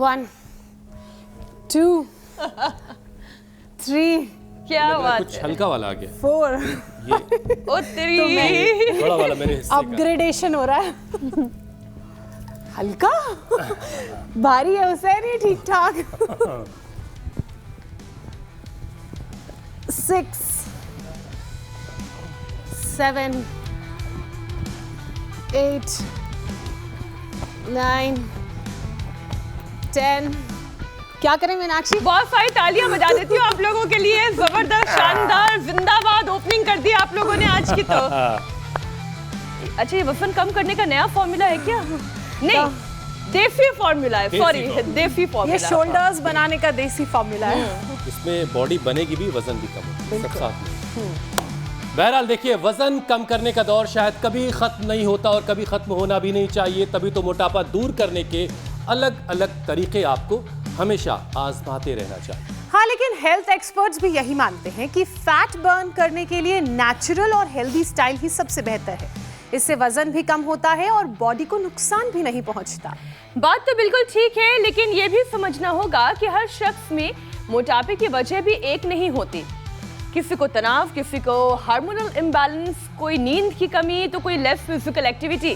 1 2 3 क्या बात कुछ हल्का वाला आ गया 4 ये ओ तेरी बड़ा वाला मेरे हिस्से का अपग्रेडेशन हो रहा है। हल्का भारी है हुसैन, ये ठीक ठाक। 6 7 8 9 10। क्या करें मीनाक्षी? बहुत सारी तालियां बजा देती हूँ आप लोगों के लिए। जबरदस्त, शानदार, जिंदाबाद ओपनिंग कर दी आप लोगों ने आज की तो। अच्छा, ये वजन कम करने का नया फॉर्मूला है क्या? नहीं, देसी फॉर्मूला है, सॉरी, देसी फॉर्मूला। ये शोल्डर्स बनाने का देसी फॉर्मूला है। इसमें बॉडी बनेगी भी, वजन भी कम होगा सब साथ में। बहरहाल देखिए, वजन कम करने का दौर शायद कभी खत्म नहीं होता और कभी खत्म होना भी नहीं चाहिए। तभी तो मोटापा दूर करने के अलग अलग तरीके आपको हमेशा आजमाते रहना चाहिए। हाँ, लेकिन हेल्थ एक्सपर्ट्स भी यही मानते हैं कि फैट बर्न करने के लिए नेचुरल और हेल्दी स्टाइल ही सबसे बेहतर है। इससे वजन भी कम होता है और बॉडी को नुकसान भी नहीं पहुंचता। बात तो बिल्कुल ठीक है, लेकिन ये भी समझना होगा कि हर शख्स में मोटापे की वजह भी एक नहीं होती। किसी को तनाव, किसी को हार्मोनल इम्बैलेंस, कोई नींद की कमी, तो कोई लेस फिजिकल एक्टिविटी,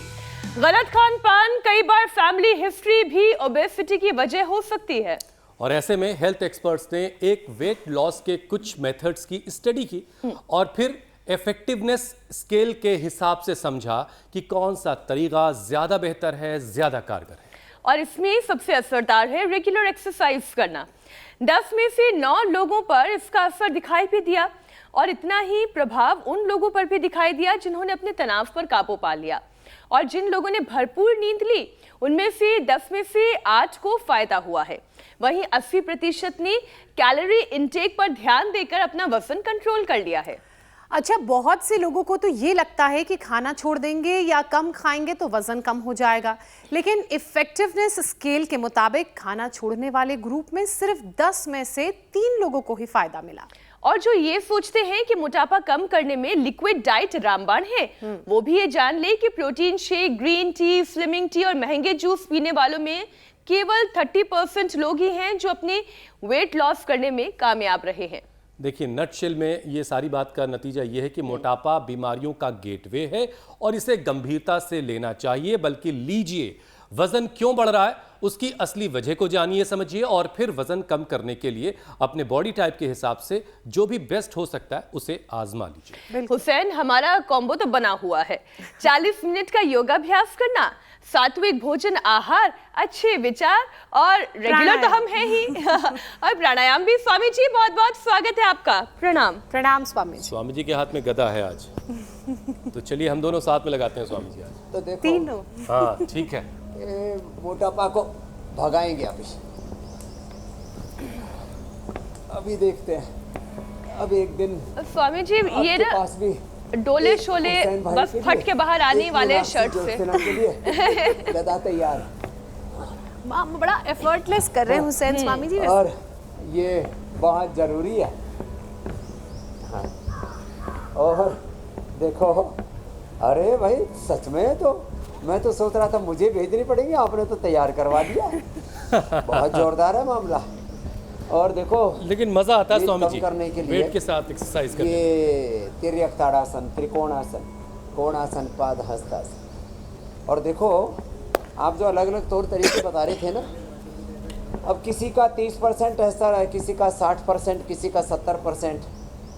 गलत खान पान, कई बार फैमिली हिस्ट्री भी ओबेसिटी की वजह हो सकती है। और ऐसे में हेल्थ एक्सपर्ट्स ने एक वेट लॉस के कुछ मेथड्स की स्टडी की और फिर इफेक्टिवनेस स्केल के हिसाब से समझा कि कौन सा तरीका ज्यादा बेहतर है, ज्यादा कारगर है। और इसमें सबसे असरदार है रेगुलर एक्सरसाइज करना। 10 में से 9 लोगों पर इसका असर दिखाई भी दिया और इतना ही प्रभाव उन लोगों पर भी दिखाई दिया जिन्होंने अपने तनाव पर काबू पा लिया। और जिन लोगों ने भरपूर नींद ली, उनमें से 10 में से 8 को फायदा हुआ है। वहीं 80% ने कैलोरी इंटेक पर ध्यान देकर अपना वजन कंट्रोल कर लिया है। अच्छा, बहुत से लोगों को तो ये लगता है कि खाना छोड़ देंगे या कम खाएंगे तो वजन कम हो जाएगा, लेकिन इफेक्टिवनेस स्केल के मुताबिक खाना छोड़ने वाले ग्रुप में सिर्फ 10 में से 3 लोगों को ही फायदा मिला। और जो ये सोचते हैं कि मोटापा कम करने में लिक्विड डाइट रामबाण है, वो भी ये जान ले कि protein shake, green tea, slimming T और महंगे जूस पीने वालों में केवल 30% लोग ही हैं जो अपने वेट लॉस करने में कामयाब रहे हैं। देखिए, नटशेल में ये सारी बात का नतीजा ये है कि मोटापा बीमारियों का गेटवे है और इसे गंभीरता से लेना चाहिए, बल्कि लीजिए। वजन क्यों बढ़ रहा है, उसकी असली वजह को जानिए, समझिए और फिर वजन कम करने के लिए अपने बॉडी टाइप के हिसाब से जो भी बेस्ट हो सकता है उसे आजमा लीजिए। हुसैन, हमारा कॉम्बो तो बना हुआ है। 40 मिनट का योगाभ्यास करना, सात्विक भोजन, आहार, अच्छे विचार और रेगुलर तो हम हैं ही और प्राणायाम भी। स्वामी जी, बहुत बहुत स्वागत है आपका। प्रणाम। प्रणाम स्वामी जी। स्वामी जी के हाथ में गदा है आज तो चलिए हम दोनों साथ में लगाते हैं स्वामी जी आज। तो देखो, तीनों। हाँ ठीक है। ये मोटापा को भगाएंगे अभी देखते हैं। अब एक दिन स्वामी जी, ये आपके ना पास भी डोले शोले हुसैन भाई बस के फट लिए के बाहर आने एक वाले मुनासिब शर्ट से। दोस्ताना के लिए गदा तैयार। आप बड़ा एफर्टलेस कर रहे हैं हुसैन स्वामी जी। और ये बहुत जरूरी है। हाँ। और देखो, अरे भाई सच में, तो मैं तो सोच रहा था मुझे भेजनी पड़ेगी, आपने तो तैयार करवा दिया। बहुत जोरदार है मामला। और देखो, लेकिन मजा आता है ये स्वामी कम जी करने के लिए वेट के साथ एक्सरसाइज करने। ये तिर्यक ताड़ासन, त्रिकोणासन, कोणासन, पाद हस्तासन। और देखो, आप जो अलग अलग तौर तरीके बता रहे थे ना, अब किसी का 30% असर है, किसी का 60%, किसी का 70%।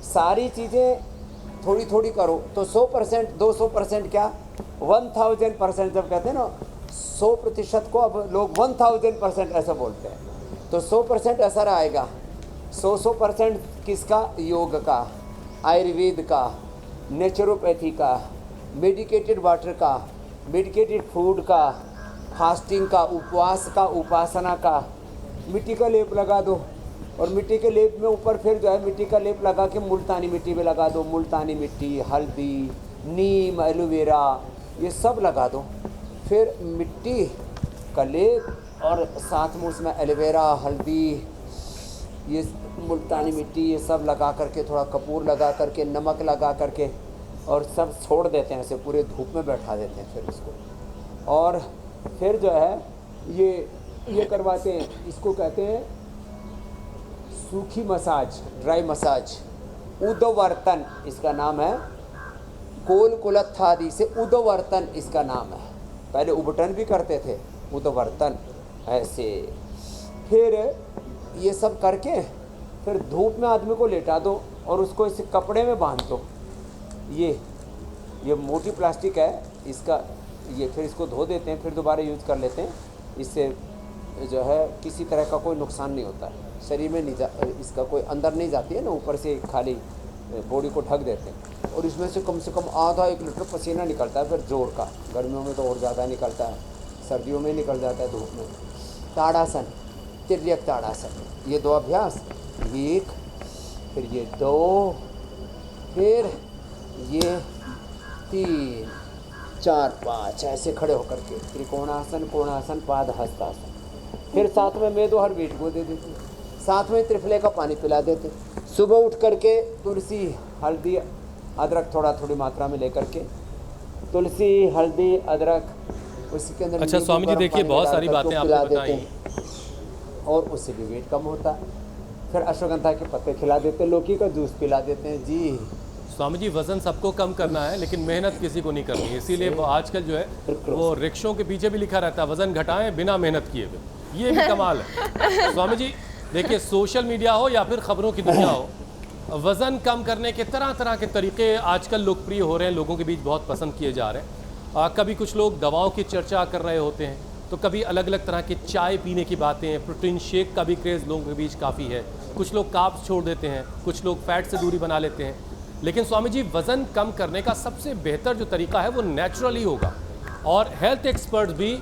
सारी चीज़ें थोड़ी थोड़ी करो तो 100%, 200% क्या 1000% जब कहते हैं ना 100% को, अब लोग 1000% ऐसा बोलते हैं, तो 100% असर आएगा। 100% किसका? योग का, आयुर्वेद का, नेचुरोपैथी का, मेडिकेटेड वाटर का, मेडिकेटेड फूड का, फास्टिंग का, उपवास का, उपासना का। मिट्टी का लेप लगा दो, और मिट्टी के लेप में ऊपर फिर जो है मिट्टी का लेप लगा के मुल्तानी मिट्टी में लगा दो। मुल्तानी मिट्टी, हल्दी, नीम, एलोवेरा, ये सब लगा दो। फिर मिट्टी का लेप और साथ में उसमें एलोवेरा, हल्दी, ये मुल्तानी मिट्टी, ये सब लगा करके, थोड़ा कपूर लगा करके, नमक लगा करके, और सब छोड़ देते हैं, ऐसे पूरे धूप में बैठा देते हैं फिर इसको। और फिर जो है ये ये करवाते हैं, इसको कहते हैं सूखी मसाज, ड्राई मसाज। उद्वर्तन इसका नाम है, कोल कुलत्थादि से उद्वर्तन इसका नाम है। पहले उबटन भी करते थे, उद्वर्तन ऐसे। फिर ये सब करके फिर धूप में आदमी को लेटा दो और उसको इस कपड़े में बांध दो। ये मोटी प्लास्टिक है इसका, ये फिर इसको धो देते हैं, फिर दोबारा यूज़ कर लेते हैं। इससे जो है किसी तरह का कोई नुकसान नहीं होता है, शरीर में नहीं इसका कोई अंदर नहीं जाती है ना, ऊपर से खाली बॉडी को ढक देते हैं। और इसमें से कम आधा 1 लीटर पसीना निकलता है फिर जोर का। गर्मियों में तो और ज़्यादा निकलता है, सर्दियों में निकल जाता है धूप में। ताड़ासन, तिर्यक ताड़ासन, ये 2 अभ्यास, 1 फिर ये 2 फिर ये 3 4 5 ऐसे खड़े होकर के त्रिकोणासन, कोणासन, पाद हस्तासन। फिर साथ में मेदो हर वीट को दे देते, साथ में त्रिफले का पानी पिला देते। सुबह उठ करके तुलसी, हल्दी, अदरक थोड़ी मात्रा में लेकर के, तुलसी, हल्दी, अदरक, उसके अंदर। अच्छा स्वामी जी देखिए, बहुत सारी बातें आपने बताई और उससे भी वेट कम होता है। फिर अश्वगंधा के पत्ते खिला देते, लौकी का जूस पिला देते हैं जी। स्वामी जी वजन सबको कम करना है लेकिन मेहनत किसी को नहीं करनी है, इसीलिए वो आजकल जो है वो रिक्शों के पीछे भी लिखा रहता है वजन घटाएं बिना मेहनत किए हुए। ये भी कमाल है। स्वामी जी देखिए, सोशल मीडिया हो या फिर खबरों की दुनिया हो, वज़न कम करने के तरह तरह के तरीके आजकल लोकप्रिय हो रहे हैं, लोगों के बीच बहुत पसंद किए जा रहे हैं। कभी कुछ लोग दवाओं की चर्चा कर रहे होते हैं, तो कभी अलग अलग तरह के चाय पीने की बातें, प्रोटीन शेक का भी क्रेज़ लोगों के बीच काफ़ी है। कुछ लोग कार्ब्स छोड़ देते हैं, कुछ लोग फैट से दूरी बना लेते हैं। लेकिन स्वामी जी वज़न कम करने का सबसे बेहतर जो तरीका है वो नेचुरल ही होगा, और हेल्थ एक्सपर्ट्स भी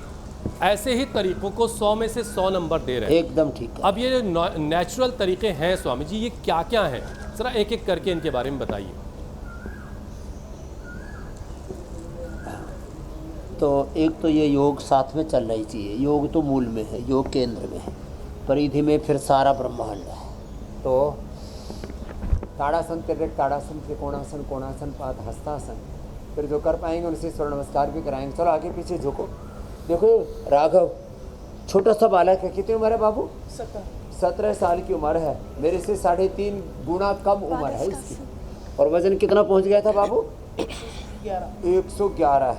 ऐसे ही तरीकों को 100 में से 100 नंबर दे रहे हैं। एकदम ठीक है। अब ये नेचुरल तरीके हैं स्वामी जी, ये क्या क्या हैं, ज़रा एक एक करके इनके बारे में बताइए। तो एक तो ये योग साथ में चलना ही चाहिए। योग तो मूल में है, योग केंद्र में है, परिधि में फिर सारा ब्रह्मांड है। तो ताड़ासन, तिर्यक ताड़ासन, त्रिकोणासन, कोणासन, पाद हस्तासन। फिर जो कर पाएंगे उनसे सूर्य नमस्कार भी कराएंगे। चलो आगे पीछे झुको। देखो राघव छोटा सा बालक है, कितनी उम्र है बाबू? 17 साल की उम्र है। मेरे से 3.5 गुना कम उम्र है इसकी। और वजन कितना पहुंच गया था बाबू? 111।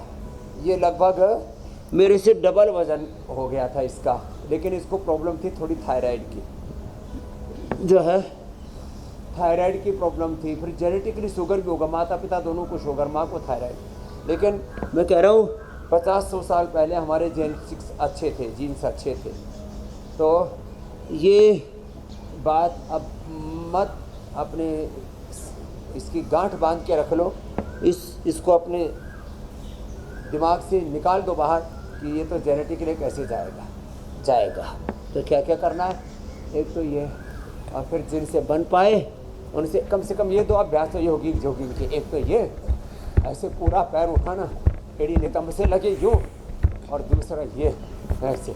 ये लगभग मेरे से डबल वजन हो गया था इसका। लेकिन इसको प्रॉब्लम थी थोड़ी थायराइड की, जो है थायराइड की प्रॉब्लम थी। फिर जेनेटिकली शुगर भी होगा, माता पिता दोनों को शुगर, माँ को थायराइड। लेकिन मैं कह रहा हूँ 50-100 साल पहले हमारे जेनेटिक्स अच्छे थे, जीन्स अच्छे थे। तो ये बात अब मत अपने इसकी गांठ बांध के रख लो, इसको अपने दिमाग से निकाल दो बाहर कि ये तो जेनेटिकली कैसे जाएगा। तो क्या क्या करना है? एक तो ये, और फिर जिनसे बन पाए उनसे कम से कम ये 2 अभ्यास तो ये होगी जॉगिंग के। एक तो ये ऐसे पूरा पैर उठाना, एड़ी नितंब से लगे यूँ, और दूसरा ये ऐसे।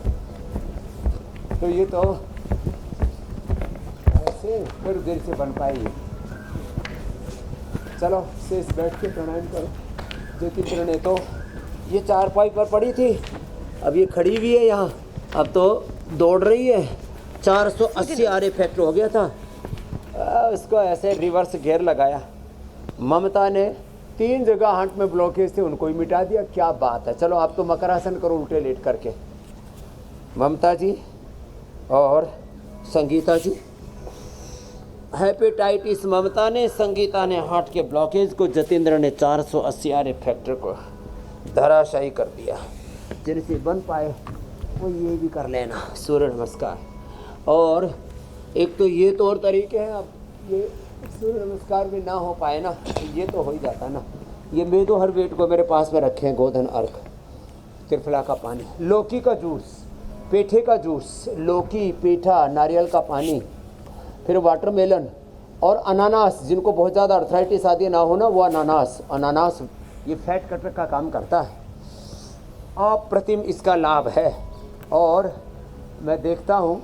तो ये तो ऐसे फिर देर से बन पाए ये। चलो शेष बैठ के प्राणायाम करो। ज्योतिप्र ने तो ये 4 पर पड़ी थी, अब ये खड़ी भी है यहाँ, अब तो दौड़ रही है। 480 आर इफेक्ट हो गया था। उसको ऐसे रिवर्स गियर लगाया। ममता ने 3 जगह हाथ में ब्लॉकेज थे, उनको ही मिटा दिया। क्या बात है। चलो आप तो मकरासन करो उल्टे लेट करके, ममता जी और संगीता जी। हेपेटाइटिस ममता ने, संगीता ने हार्ट के ब्लॉकेज को, जतेंद्र ने 480 आर फैक्टर को धराशायी कर दिया। जिनसे बन पाए वो ये भी कर लेना, सूर्य नमस्कार। और एक तो ये तो और तरीके हैं। अब ये सूर्य नमस्कार भी ना हो पाए ना, ये तो हो ही जाता ना। ये मेदो हर वेट को मेरे पास में रखे हैं, गोधन अर्घ, त्रिफला का पानी, लौकी का जूस, पेठे का जूस, लौकी, पेठा, नारियल का पानी, फिर वाटरमेलन और अनानास। जिनको बहुत ज़्यादा अर्थराइटिस आदि ना हो ना, वो अनानास ये फैट कटर का काम करता है। अप्रतिम इसका लाभ है। और मैं देखता हूँ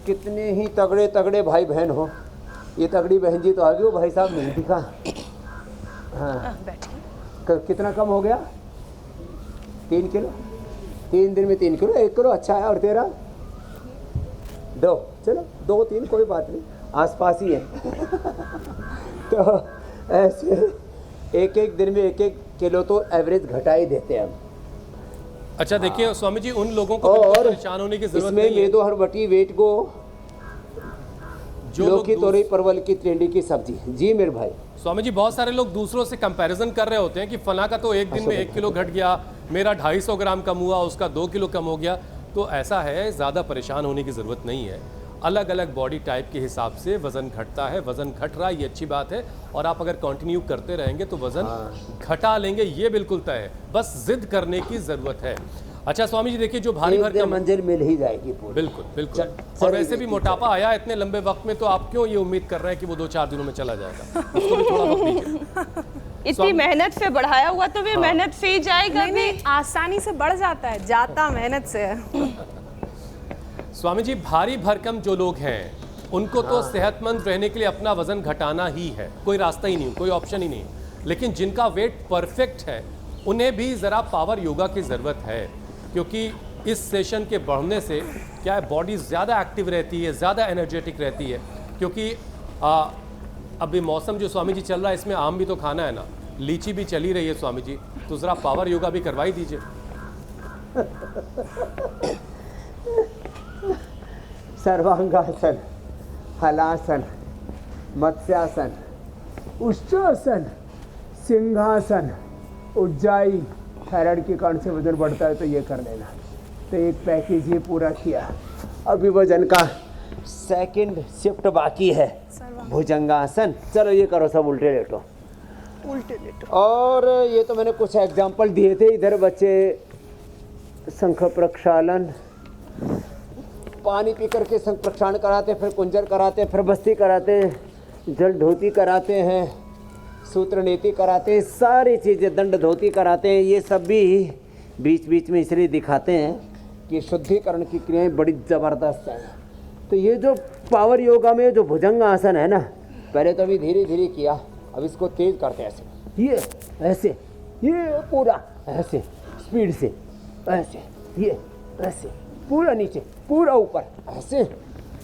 कितने ही तगड़े तगड़े भाई बहन हो। ये तगड़ी बहन जी तो आ गई, वो भाई साहब नहीं दिखा। हाँ कितना कम हो गया? 3 किलो 3 दिन में 3 किलो। 1 किलो अच्छा है। और तेरा 2 चलो 2-3 कोई बात नहीं, आसपास ही है। तो ऐसे एक दिन में 1-1 किलो तो एवरेज घटा ही देते हैं हम। अच्छा देखिए स्वामी जी, उन लोगों को बिल्कुल और परेशान होने की जरूरत इसमें नहीं है मेदो हरबटी वेट को जो लोग लौकी तोरई परवल की टिंडी की सब्जी। जी मेरे भाई। स्वामी जी, बहुत सारे लोग दूसरों से कंपैरिजन कर रहे होते हैं कि फला का तो एक दिन में 1 किलो घट गया, मेरा 250 ग्राम कम हुआ, उसका 2 किलो कम हो गया। तो ऐसा है, ज़्यादा परेशान होने की ज़रूरत नहीं है। अलग अलग बॉडी टाइप के हिसाब से वज़न घटता है। वज़न घट रहा है, ये अच्छी बात है, और आप अगर कंटिन्यू करते रहेंगे तो वज़न घटा लेंगे, ये बिल्कुल तय है। बस जिद करने की ज़रूरत है। अच्छा स्वामी जी देखिए, जो भारी भरकम मंजिल मिल ही जाएगी पूरी। बिल्कुल बिल्कुल। और वैसे भी मोटापा आया इतने लंबे वक्त में, तो आप क्यों ये उम्मीद कर रहे हैं कि वो 2-4 दिनों में चला जाएगा? उसको भी थोड़ा वक्त दीजिए। इतनी मेहनत से बढ़ाया हुआ तो भी मेहनत से ही जाएगा। नहीं, आसानी से बढ़ जाता है, जाता मेहनत से है। स्वामी जी, भारी भरकम जो लोग हैं उनको तो सेहतमंद रहने के लिए अपना वजन घटाना ही है, कोई रास्ता ही नहीं, कोई ऑप्शन ही नहीं। लेकिन जिनका वेट परफेक्ट है उन्हें भी ज़रा पावर योगा की ज़रूरत है, क्योंकि इस सेशन के बढ़ने से क्या है, बॉडी ज़्यादा एक्टिव रहती है, ज़्यादा एनर्जेटिक रहती है। क्योंकि अभी मौसम जो स्वामी जी चल रहा है, इसमें आम भी तो खाना है ना, लीची भी चली रही है स्वामी जी, तो ज़रा पावर योगा भी करवा ही दीजिए। सर्वांगासन, हलासन, मत्स्यासन, उष्ट्रासन, सिंहासन, उज्जाई। थायराइड के कारण से वजन बढ़ता है तो ये कर लेना। तो एक पैकेज ये पूरा किया। अभी वजन का सेकंड शिफ्ट बाकी है, भुजंगासन। चलो ये करो, सब उल्टे लेटो, उल्टे लेटो। और ये तो मैंने कुछ एग्जाम्पल दिए थे। इधर बच्चे शंख प्रक्षालन, पानी पी करके शंख प्रक्षालन कराते, फिर कुंजर कराते, फिर बस्ती कराते, जल धोती कराते हैं, सूत्र नीति कराते हैं, सारी चीज़ें, दंड धोती कराते हैं। ये सब भी बीच बीच में इसलिए दिखाते हैं कि शुद्धिकरण की क्रियाएं बड़ी ज़बरदस्त हैं। तो ये जो पावर योगा में जो भुजंग आसन है ना, पहले तो अभी धीरे धीरे किया, अब इसको तेज करते हैं। ऐसे, ये ऐसे, ये पूरा ऐसे स्पीड से, ऐसे, ये ऐसे, पूरा नीचे, पूरा ऊपर, ऐसे,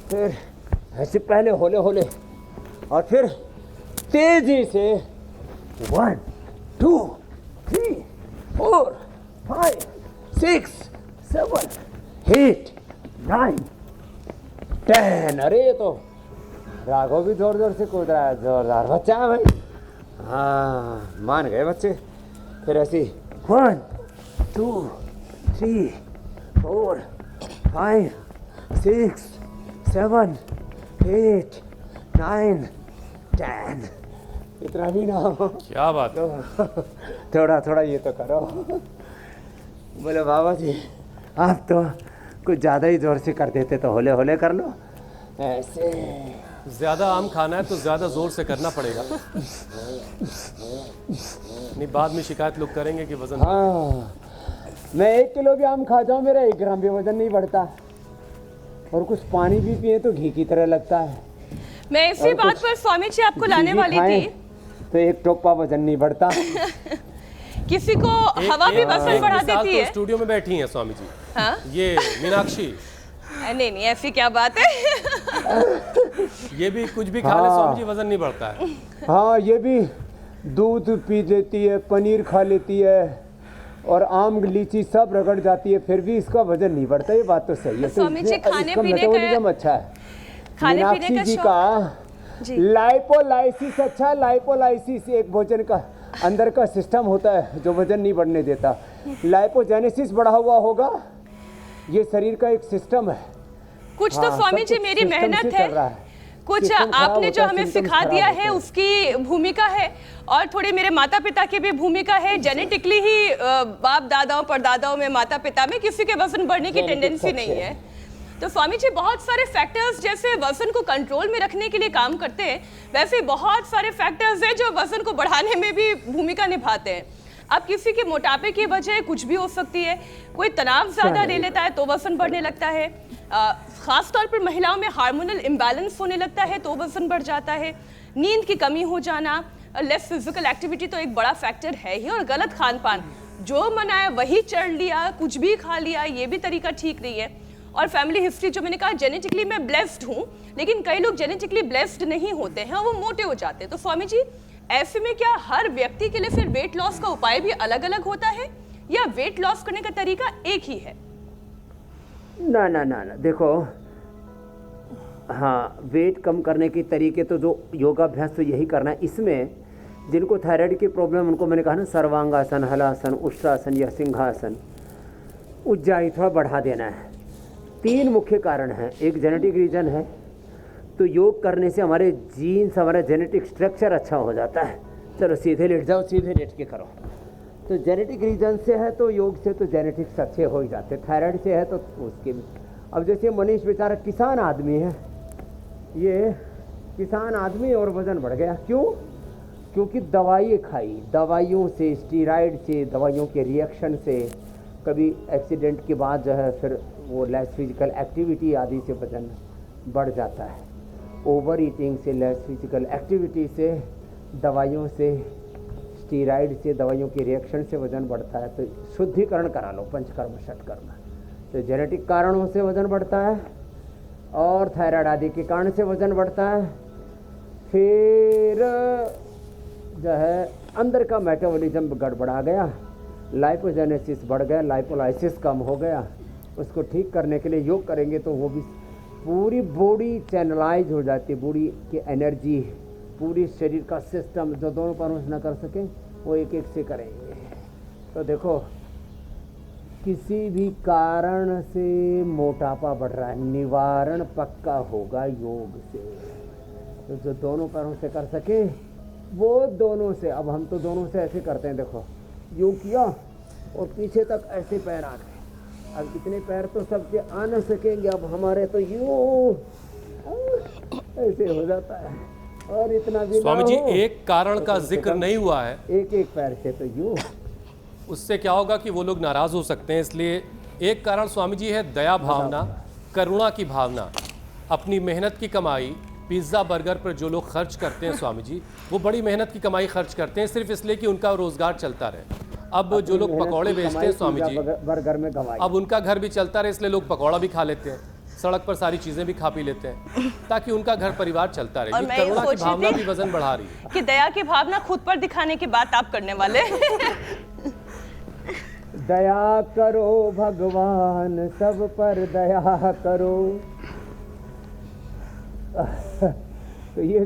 फिर ऐसे पहले होले होले, और फिर तेजी से 1 2 3 4 5 6 7 8 9 10। अरे ये तो राघव भी जोर जोर से कूद रहा है, जोरदार बच्चा है भाई। हाँ, मान गए बच्चे। फिर ऐसी 1 2 3 4 5 6 7 8 9 10। इतना भी ना हो, क्या बात है। तो थोड़ा थोड़ा ये तो करो। बोले बाबा जी आप तो कुछ ज़्यादा ही जोर से कर देते, तो होले होले कर लो ऐसे। ज़्यादा आम खाना है तो ज़्यादा ज़ोर से करना पड़ेगा, नहीं बाद में शिकायत लोग करेंगे कि वजन। हाँ, मैं 1 किलो भी आम खा जाऊँ, मेरा 1 ग्राम भी वजन नहीं बढ़ता, और कुछ पानी भी पिए तो घी की तरह लगता है। मैं इसी बात पर स्वामी जी आपको लाने वाली थी। तो 1 टोपा वजन नहीं बढ़ता। किसी को हवा भी वजन बढ़ा देती है। तो स्टूडियो में बैठी हैं स्वामी जी। हाँ? ये मीनाक्षी, नहीं नहीं, ऐसी क्या बात है। ये भी कुछ भी खा ले स्वामी जी, वजन नहीं बढ़ता है। हाँ, ये भी दूध पी लेती है, पनीर खा लेती है, और आम लीची सब रगड़ जाती है, फिर भी इसका वजन नहीं बढ़ता। ये बात तो सही है। स्वामी जी, खाने पीने मेटाबॉलिज्म अच्छा है। खाने पीने का मीनाक्षी जी का लाइपोलाइसिस अच्छा, लाइपोलाइसिस एक भोजन का अंदर का सिस्टम होता है जो वजन नहीं बढ़ने देता। लाइपोजेनेसिस बढ़ा हुआ होगा, ये शरीर का एक सिस्टम है। कुछ तो स्वामी जी मेरी मेहनत है, कुछ आपने जो हमें सिखा दिया है उसकी भूमिका है, और थोड़ी मेरे माता पिता की भी भूमिका है। जेनेटिकली ही बाप दादाओं परदादाओं में, माता पिता में किसी के वजन बढ़ने की टेंडेंसी नहीं है। तो स्वामी जी बहुत सारे फैक्टर्स जैसे वजन को कंट्रोल में रखने के लिए काम करते हैं, वैसे बहुत सारे फैक्टर्स हैं जो वजन को बढ़ाने में भी भूमिका निभाते हैं। अब किसी के मोटापे की वजह कुछ भी हो सकती है, कोई तनाव ज़्यादा ले लेता है तो वजन बढ़ने लगता है, ख़ास तौर पर महिलाओं में हार्मोनल इम्बैलेंस होने लगता है तो वजन बढ़ जाता है, नींद की कमी हो जाना, लेस फिजिकल एक्टिविटी तो एक बड़ा फैक्टर है ही, और गलत खान पान, जो मनाया वही चढ़ लिया, कुछ भी खा लिया, ये भी तरीका ठीक नहीं है। और फैमिली हिस्ट्री जो मैंने कहा जेनेटिकली मैं ब्लेस्ड हूँ, लेकिन कई लोग जेनेटिकली ब्लेस्ड नहीं होते हैं और वो मोटे हो जाते हैं। तो स्वामी जी ऐसे में क्या हर व्यक्ति के लिए फिर वेट लॉस का उपाय भी अलग अलग होता है या वेट लॉस करने का तरीका एक ही है? ना ना ना ना, देखो, हाँ, वेट कम करने के तरीके तो जो योगाभ्यास तो यही करना है। इसमें जिनको थायराइड की प्रॉब्लम, उनको मैंने कहा ना, सर्वांगासन, हलासन, उष्ट्रासन या सिंहासन, ऊंचाई थोड़ा बढ़ा देना है। 3 मुख्य कारण हैं। एक जेनेटिक रीजन है, तो योग करने से हमारे जीन्स, हमारा जेनेटिक स्ट्रक्चर अच्छा हो जाता है। चलो सीधे लेट जाओ, सीधे लेट के करो। तो जेनेटिक रीजन से है तो योग से तो जेनेटिक्स अच्छे हो ही जाते। थायराइड से है तो उसके भी। अब जैसे मनीष बेचारा किसान आदमी है, ये किसान आदमी और वज़न बढ़ गया। क्यों? क्योंकि दवाई खाई, दवाइयों से, स्टीराइड से, दवाइयों के रिएक्शन से, कभी एक्सीडेंट के बाद जो है फिर वो लेस फिजिकल एक्टिविटी आदि से वज़न बढ़ जाता है। ओवर ईटिंग से, लेस फिजिकल एक्टिविटी से, दवाइयों से, स्टीराइड से, दवाइयों के रिएक्शन से वज़न बढ़ता है। तो शुद्धिकरण करा लो, पंचकर्म षटकर्म। तो जेनेटिक कारणों से वज़न बढ़ता है और थायराइड आदि के कारण से वज़न बढ़ता है। फिर जो है अंदर का मेटाबॉलिज्म गड़बड़ा गया, लाइपोजेनेसिस बढ़ गया, लाइपोलाइसिस कम हो गया। उसको ठीक करने के लिए योग करेंगे तो वो भी पूरी बॉडी चैनलाइज हो जाती है। बॉडी की एनर्जी, पूरी शरीर का सिस्टम जो दोनों पैरों से ना कर सकें वो एक एक से करेंगे। तो देखो, किसी भी कारण से मोटापा बढ़ रहा है, निवारण पक्का होगा योग से। तो जो दोनों पैरों से कर सके वो दोनों से। अब हम तो दोनों से ऐसे करते हैं, देखो, योग किया और पीछे तक ऐसे पैर आ गए। अब इतने पैर तो सबके आ न सकेंगे, अब हमारे तो यूं ऐसे हो जाता है। और इतना भी स्वामी जी, ना हो, एक कारण का जिक्र नहीं हुआ है, एक एक पैर से तो यूं। उससे क्या होगा कि वो लोग नाराज हो सकते हैं। इसलिए एक कारण स्वामी जी है दया भावना, करुणा की भावना। अपनी मेहनत की कमाई पिज्ज़ा बर्गर पर जो लोग खर्च करते हैं स्वामी जी, वो बड़ी मेहनत की कमाई खर्च करते हैं सिर्फ इसलिए कि उनका रोजगार चलता रहे। अब जो लोग पकौड़े बेचते हैं स्वामी जी, बर्गर में कमाई, अब उनका घर भी चलता रहे इसलिए लोग पकौड़ा भी खा लेते हैं, सड़क पर सारी चीजें भी खा पी लेते हैं ताकि उनका घर परिवार चलता रहे। और ये मैं करुणा की सोच रही भावना थी भी वजन बढ़ा रही है कि दया की भावना खुद पर दिखाने की बात आप करने वाले। दया करो भगवान, सब पर दया करो। तो ये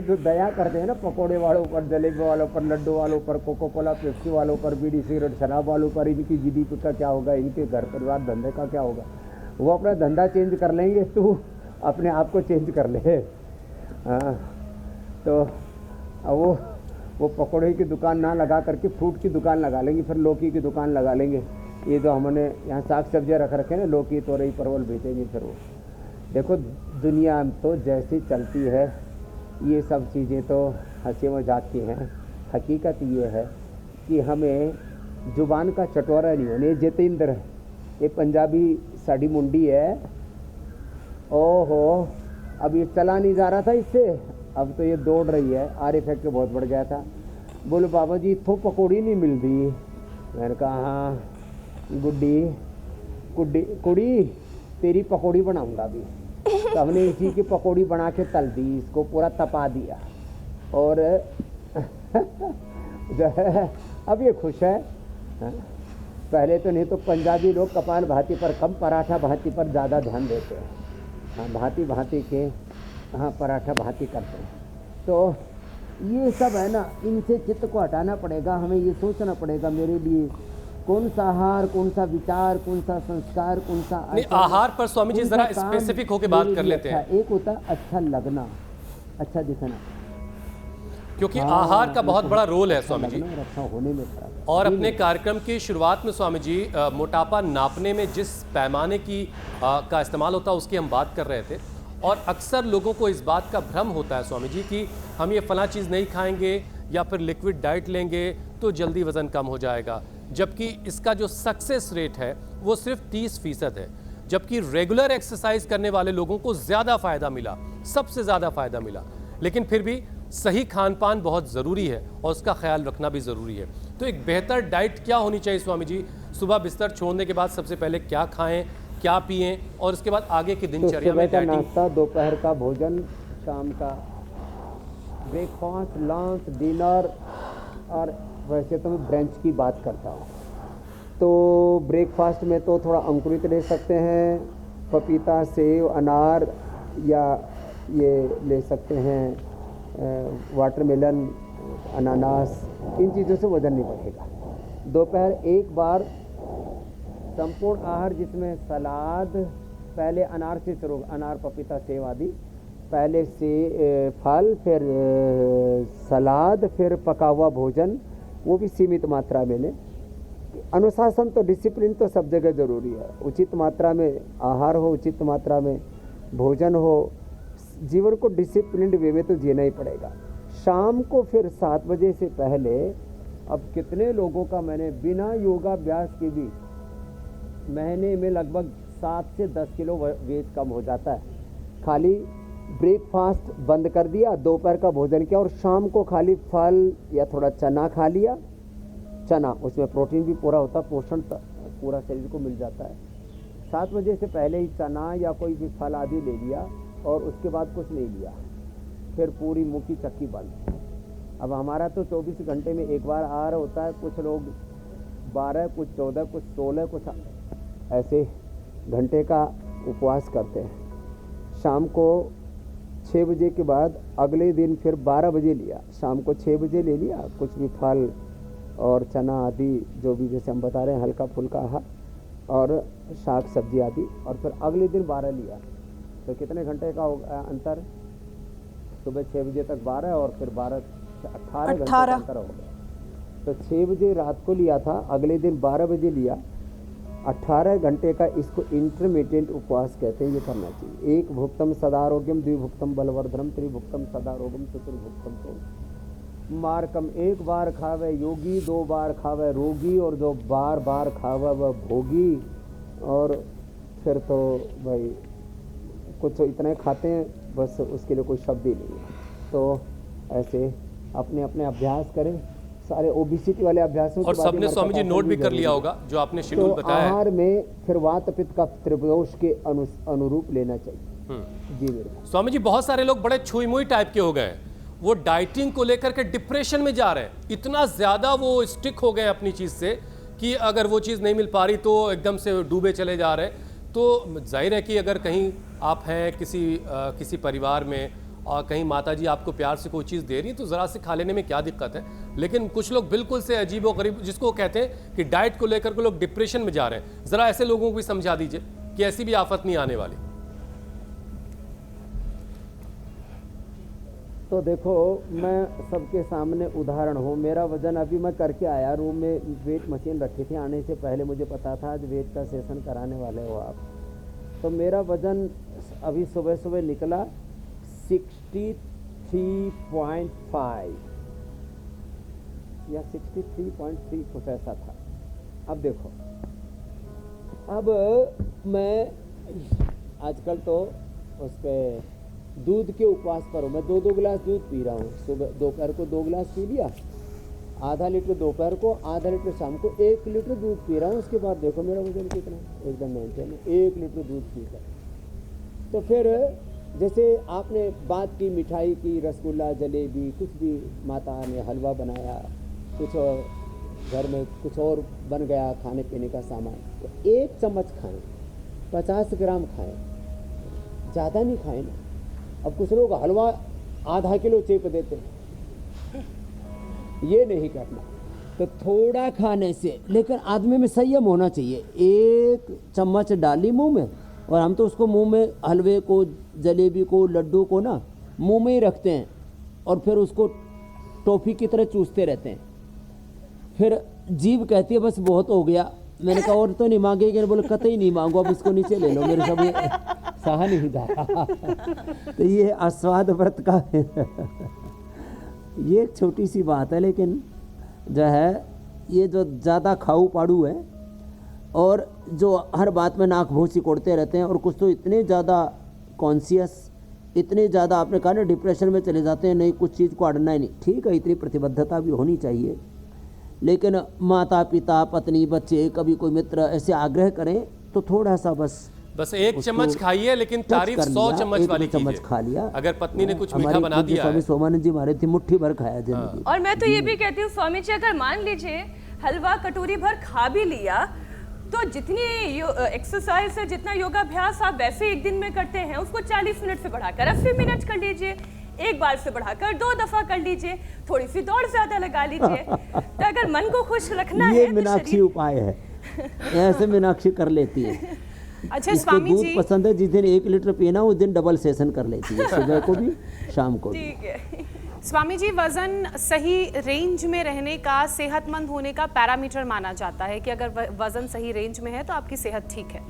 जो दया करते हैं ना, पकोड़े वालों पर, जलेबी वालों पर, लड्डू वालों पर, कोको कोला पेप्सी वालों पर, बीड़ी सिगरेट शराब वालों पर, इनकी जीडीपी का क्या होगा, इनके घर परिवार धंधे का क्या होगा? वो अपना धंधा चेंज कर लेंगे, तू अपने आप को चेंज कर ले। हाँ, तो अब वो पकौड़े की दुकान ना लगा करके फ्रूट की दुकान लगा लेंगे, फिर लौकी की दुकान लगा लेंगे। ये जो हमने यहाँ साग सब्जियाँ रख रखे हैं ना, लौकी, तोरई, परवल बेचेंगे। फिर वो देखो, दुनिया तो जैसी चलती है, ये सब चीज़ें तो हंसी मजाक की हैं। हकीकत ये है कि हमें जुबान का चटोरा नहीं होने। जितेंद्र, ये पंजाबी साड़ी मुंडी है, ओहो, अब ये चला नहीं जा रहा था इससे, अब तो ये दौड़ रही है। आर इफेक्ट बहुत बढ़ गया था। बोलो बाबा जी, इत्थों पकौड़ी नहीं मिलती। मैंने कहा हाँ कुड़ी तेरी पकौड़ी बनाऊंगा अभी। तो हमने इसी की पकौड़ी बना के तल दी, इसको पूरा तपा दिया और जो है अब ये खुश है। पहले तो नहीं तो पंजाबी लोग कपाल भाती पर कम, पराठा भाती पर ज़्यादा ध्यान देते हैं। हाँ, भांति भांति के हाँ पराठा भांति करते हैं। तो ये सब है ना, इनसे चित्त को हटाना पड़ेगा। हमें ये सोचना पड़ेगा मेरे लिए कौन सा आहार, कौन सा विचार, कौन सा संस्कार, कौन सा आहार पर स्वामी जी जरा स्पेसिफिक होकर बात कर लेते हैं। एक होता अच्छा लगना, अच्छा दिखना, क्योंकि आहार का बहुत बड़ा रोल है स्वामी जी। अच्छा होने में और अपने कार्यक्रम की शुरुआत में स्वामी जी मोटापा नापने में जिस पैमाने का इस्तेमाल होता है उसकी हम बात कर रहे थे। और अक्सर लोगों को इस बात का भ्रम होता है स्वामी जी कि हम ये फला चीज़ नहीं खाएंगे या फिर लिक्विड डाइट लेंगे तो जल्दी वज़न कम हो जाएगा, जबकि इसका जो सक्सेस रेट है वो सिर्फ 30% है। जबकि रेगुलर एक्सरसाइज करने वाले लोगों को ज़्यादा फ़ायदा मिला, सबसे ज़्यादा फ़ायदा मिला। लेकिन फिर भी सही खान पान बहुत ज़रूरी है और उसका ख्याल रखना भी ज़रूरी है। तो एक बेहतर डाइट क्या होनी चाहिए स्वामी जी? सुबह बिस्तर छोड़ने के बाद सबसे पहले क्या खाएं, क्या पिएं और उसके बाद आगे की तो दिनचर्या सुबह में का डाइटिंग। नाश्ता, दोपहर का भोजन, शाम का ब्रेकफास्ट, लंच, डिनर, और वैसे तो मैं ब्रंच की बात करता हूँ। तो ब्रेकफास्ट में तो थोड़ा अंकुरित ले सकते हैं, पपीता, सेब, अनार, या ये ले सकते हैं वाटरमेलन, अनानास। इन चीज़ों से वज़न नहीं बढ़ेगा। दोपहर एक बार संपूर्ण आहार जिसमें सलाद, पहले अनार से शुरू, अनार, पपीता, सेब आदि, पहले से फल, फिर सलाद, फिर पका हुआ भोजन, वो भी सीमित मात्रा में लें। अनुशासन तो, डिसिप्लिन तो सब जगह ज़रूरी है। उचित मात्रा में आहार हो, उचित मात्रा में भोजन हो। जीवन को डिसिप्लिन्ड वे में तो जीना ही पड़ेगा। शाम को फिर 7 बजे से पहले, अब कितने लोगों का मैंने बिना योगाभ्यास के भी महीने में लगभग 7 से 10 किलो वेट कम हो जाता है। खाली ब्रेकफास्ट बंद कर दिया, दोपहर का भोजन किया और शाम को खाली फल या थोड़ा चना खा लिया। चना, उसमें प्रोटीन भी पूरा होता है, पोषण पूरा शरीर को मिल जाता है। 7 बजे से पहले ही चना या कोई भी फल आदि ले लिया और उसके बाद कुछ नहीं लिया, फिर पूरी मुँह की चक्की बंद। अब हमारा तो 24 घंटे में एक बार आहार होता है। कुछ लोग 12, कुछ 14, कुछ 16, कुछ ऐसे घंटे का उपवास करते हैं। शाम को 6 बजे के बाद अगले दिन फिर 12 बजे लिया, शाम को 6 बजे ले लिया कुछ भी फल और चना आदि, जो भी जैसे हम बता रहे हैं हल्का फुल्का आहार, और शाक सब्जी आदि, और फिर अगले दिन 12 लिया। तो कितने घंटे का होगा अंतर? सुबह 6 बजे तक 12 और फिर 12 18 घंटे का अंतर हो गया। तो 6 बजे रात को लिया था, अगले दिन 12 बजे लिया, 18 घंटे का। इसको इंटरमीडिएट उपवास कहते हैं। ये करना चाहिए। एक भुक्तम सदारोग्यम, द्विभुक्तम बलवर्धनम, त्रिभुक्तम सदारोगम, चतुर्भुक्तम तो मार्कम। एक बार खावे योगी, 2 बार खावे रोगी, और जो बार बार खावे वह भोगी। और फिर तो भाई कुछ इतने खाते हैं बस, उसके लिए कोई शब्द ही नहीं है। तो ऐसे अपने अपने अभ्यास करें, सारे ओबेसिटी वाले अभ्यासों और सबने स्वामी जी नोट भी कर लिया होगा जो आपने शेड्यूल तो बताया है। आहार में फिर वात पित्त का त्रिदोष के अनुरूप लेना चाहिए। जी मेरे स्वामी जी, बहुत सारे लोग बड़े छुई मुई टाइप के हो गए हैं। वो डाइटिंग को लेकर के डिप्रेशन में जा रहे हैं। इतना ज्यादा वो स्टिक हो गए अपनी चीज से कि अगर वो चीज नहीं मिल पा रही तो एकदम से डूबे चले जा रहे हैं। तो जाहिर है कि अगर कहीं आप हैं किसी परिवार में और कहीं माताजी आपको प्यार से कोई चीज़ दे रही है तो ज़रा से खा लेने में क्या दिक्कत है। लेकिन कुछ लोग बिल्कुल से अजीब व गरीब, जिसको कहते हैं कि डाइट को लेकर के लोग डिप्रेशन में जा रहे हैं, ज़रा ऐसे लोगों को भी समझा दीजिए कि ऐसी भी आफत नहीं आने वाली। तो देखो, मैं सबके सामने उदाहरण हूँ। मेरा वज़न अभी मैं करके आया, रूम में वेट मशीन रखी थी, आने से पहले मुझे पता था आज वेट का सेशन कराने वाले हो आप। तो मेरा वज़न अभी सुबह सुबह निकला 63.5 या 63.3 कुछ ऐसा था। अब देखो, अब मैं आजकल तो उस पर दूध के उपवास पर हूँ। मैं 2-2 गिलास दूध पी रहा हूँ। सुबह दोपहर को 2 गिलास पी लिया, आधा लीटर दोपहर को, आधा लीटर शाम को, 1 लीटर दूध पी रहा हूँ। उसके बाद देखो मेरा वजन कितना एकदम मेंटेन है, 1 लीटर दूध पीकर। तो फिर जैसे आपने बात की मिठाई की, रसगुल्ला, जलेबी, कुछ भी माता ने हलवा बनाया, कुछ और घर में कुछ और बन गया खाने पीने का सामान, तो 1 चम्मच खाएं, 50 ग्राम खाएं, ज़्यादा नहीं खाएं ना। अब कुछ लोग हलवा आधा किलो चेप देते हैं, ये नहीं करना। तो थोड़ा खाने से, लेकिन आदमी में संयम होना चाहिए। 1 चम्मच डाली मुंह में, और हम तो उसको मुंह में, हलवे को, जलेबी को, लड्डू को ना मुंह में ही रखते हैं और फिर उसको टॉफ़ी की तरह चूसते रहते हैं। फिर जीभ कहती है बस बहुत हो गया। मैंने कहा और तो नहीं मांगेगी, बोले कतई नहीं मांगो, अब इसको नीचे ले लो, मेरे सब ये सहा नहीं था। तो ये आस्वाद व्रत का ये एक छोटी सी बात है, लेकिन जो है ये जो ज़्यादा खाऊ पाड़ू है और जो हर बात में नाक भों सिकोड़ते रहते हैं, और कुछ तो इतने ज़्यादा कॉन्शियस, इतने ज़्यादा आपने कहा ना डिप्रेशन में चले जाते हैं, नहीं कुछ चीज़ को अड़ना ही नहीं। ठीक है, इतनी प्रतिबद्धता भी होनी चाहिए, लेकिन माता पिता पत्नी बच्चे कभी कोई मित्र ऐसे आग्रह करें तो थोड़ा सा बस एक चम्मच खाइए, लेकिन कुछ तारीफ कर 100 लिया, चम्मच एक वाली दो चम्मच कीजिए। खा लिया। अगर पत्नी ने कुछ मीठा हमारी बना पूज्य दिया स्वामी है। सोमानंद जी हमारे थे मुट्ठी भर खाया जिंदगी। और मैं तो ये भी कहती हूँ स्वामी जी, अगर मान लीजिए हलवा कटोरी भर खा भी लिया, तो जितनी एक्सरसाइज है, जितना योगाभ्यास आप वैसे एक दिन में करते हैं, उसको 40 मिनट से बढ़ाकर 80 मिनट कर लीजिए, एक बार से बढ़ाकर 2 दफा कर लीजिए, थोड़ी सी दौड़ ज्यादा लगा लीजिए। तो अगर मन को खुश रखना ये है तो मीनाक्षी शरीर- उपाय है, ऐसे मीनाक्षी कर लेती है। अच्छा इसको स्वामी दूध जी, पसंद है, जिस दिन 1 लीटर पीना उस दिन डबल सेशन कर लेती है, सुबह को भी शाम को भी। ठीक है। स्वामी जी, वजन सही रेंज में रहने का, सेहतमंद होने का पैरामीटर माना जाता है कि अगर वजन सही रेंज में है तो आपकी सेहत ठीक है।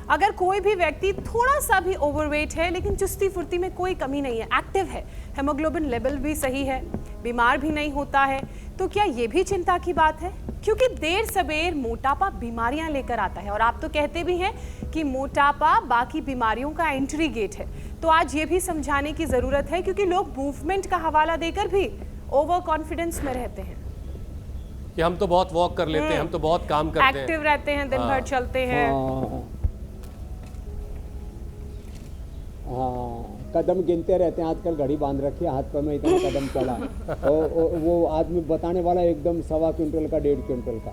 अगर कोई भी व्यक्ति थोड़ा सा भी ओवरवेट है लेकिन चुस्ती फुर्ती में कोई कमी नहीं है, एक्टिव है, हेमोग्लोबिन लेवल भी सही है, बीमार भी नहीं होता है, तो क्या ये भी चिंता की बात है? क्योंकि देर सबेर मोटापा बीमारियां लेकर आता है, और आप तो कहते भी हैं कि मोटापा बाकी बीमारियों का एंट्री गेट है। तो आज ये भी समझाने की ज़रूरत है, क्योंकि लोग मूवमेंट का हवाला देकर भी ओवर कॉन्फिडेंस में रहते हैं, कि हम तो बहुत वॉक कर लेते हैं, हम तो बहुत काम करते हैं। एक्टिव रहते हैं, दिन भर चलते हैं। हाँ, कदम गिनते रहते हैं, आजकल घड़ी बांध रखी है हाथ पर में, इतना कदम चला। वो आदमी बताने वाला एकदम 1.25 क्विंटल का 1.5 क्विंटल का,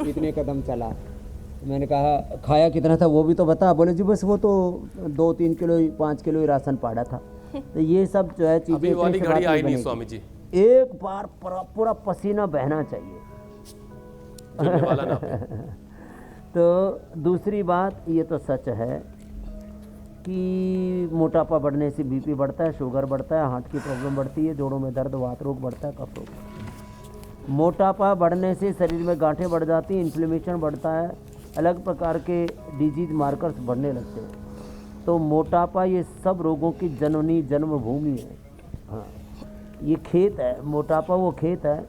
इतने कदम चला। मैंने कहा खाया कितना था वो भी तो बता। बोले जी बस वो तो 2-3 किलो 5 किलो ही राशन पाड़ा था। तो ये सब जो है चीजें अभी वाली इतने से घड़ी बात आई नहीं बनेगी। स्वामी जी, एक बार पूरा पसीना बहना चाहिए। गिरने वाला ना हो। तो दूसरी बात ये तो सच है कि मोटापा बढ़ने से बीपी बढ़ता है, शुगर बढ़ता है, हार्ट की प्रॉब्लम बढ़ती है, जोड़ों में दर्द, वात रोग बढ़ता है, कफ रोग। मोटापा बढ़ने से शरीर में गांठें बढ़ जाती हैं, इन्फ्लेमेशन बढ़ता है, अलग प्रकार के डिजीज मार्कर्स बढ़ने लगते हैं। तो मोटापा ये सब रोगों की जननी जन्मभूमि है। हाँ, ये खेत है, मोटापा वो खेत है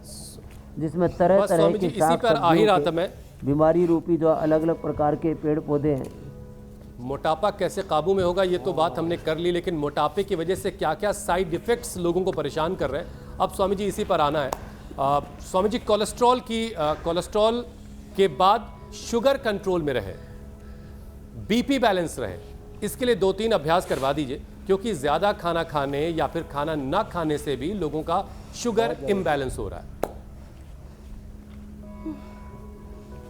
जिसमें तरह बस तरह स्वामी के जी, इसी पर आ ही रहा था मैं। बीमारी रूपी जो अलग अलग प्रकार के पेड़ पौधे हैं। मोटापा कैसे काबू में होगा ये तो बात हमने कर ली, लेकिन मोटापे की वजह से क्या क्या साइड इफेक्ट्स लोगों को परेशान कर रहे हैं, अब स्वामी जी इसी पर आना है। स्वामी जी, कोलेस्ट्रॉल के बाद शुगर कंट्रोल में रहे, बीपी बैलेंस रहे, इसके लिए 2-3 अभ्यास करवा दीजिए, क्योंकि ज़्यादा खाना खाने या फिर खाना ना खाने से भी लोगों का शुगर इम्बैलेंस हो रहा है।